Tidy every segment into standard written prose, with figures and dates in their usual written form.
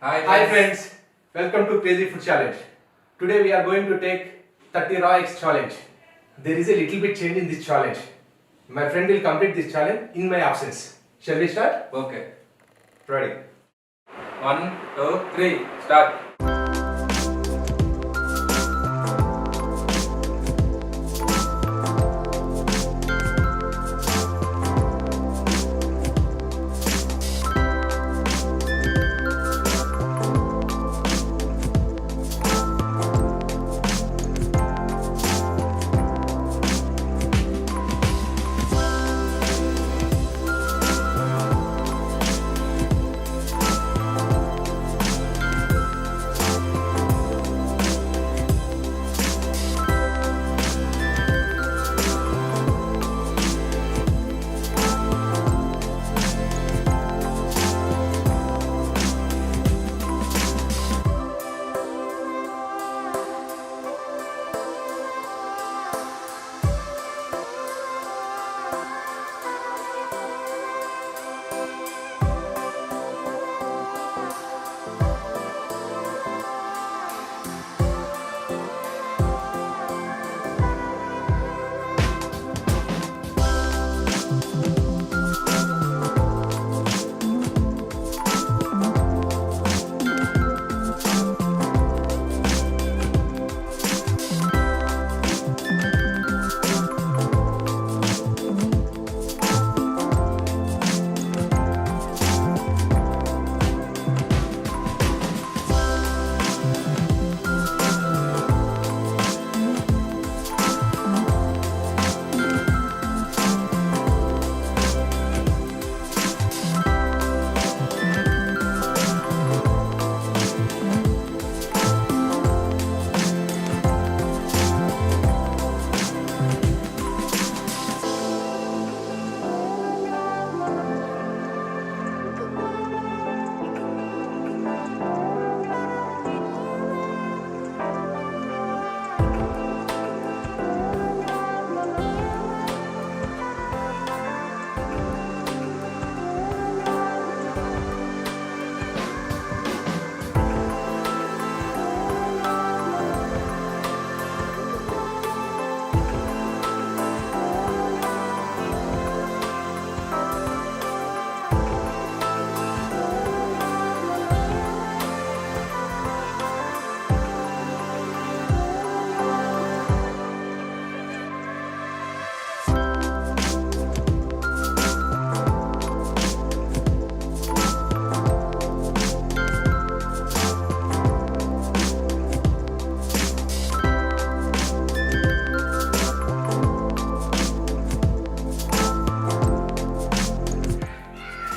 Hi friends, welcome to Crazy Food Challenge. Today we are going to take 30 raw eggs challenge. There is a little bit change in this challenge. My friend will complete this challenge in my absence. Shall we start? Okay. Ready. 1, 2, 3, start.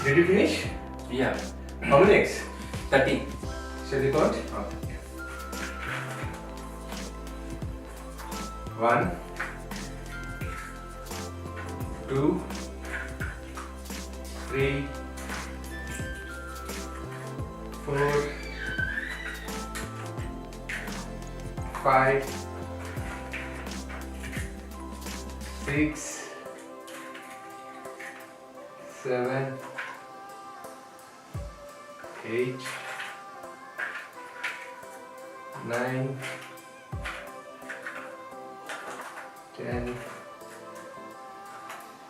Did you finish? Yeah. How many eggs? 30. Shall we count? Okay. 1, 2, 3, 4, 5, 6, 7, 8, 9, 10,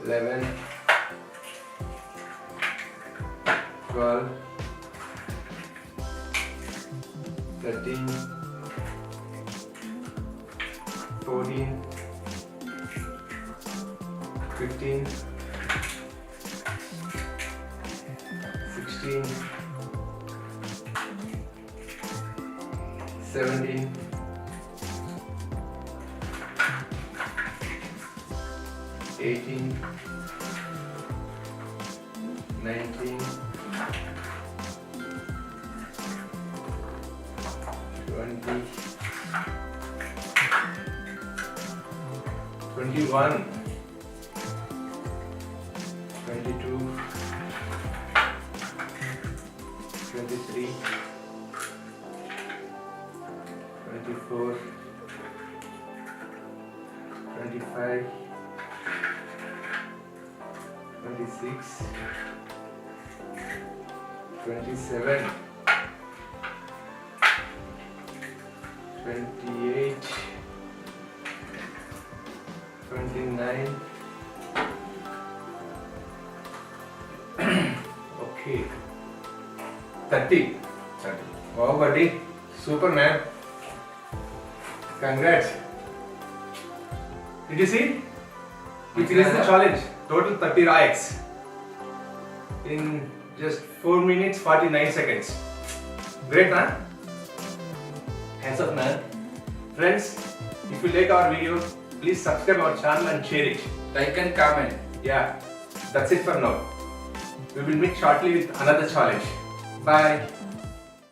11, 12, 13, 14, 15, 16, 17, 18, 19, 20, 21, 22, 23, 24, 25, 26, 27, 9. Okay. 30. 30. Wow, buddy. Super, man. Congrats. Did you see? We finished the challenge. Total 30 raw eggs. In just 4 minutes 49 seconds. Great, man. Hands up, man. Friends, if you like our video, please subscribe our channel and share it. Like and comment. Yeah, that's it for now. We will meet shortly with another challenge. Bye.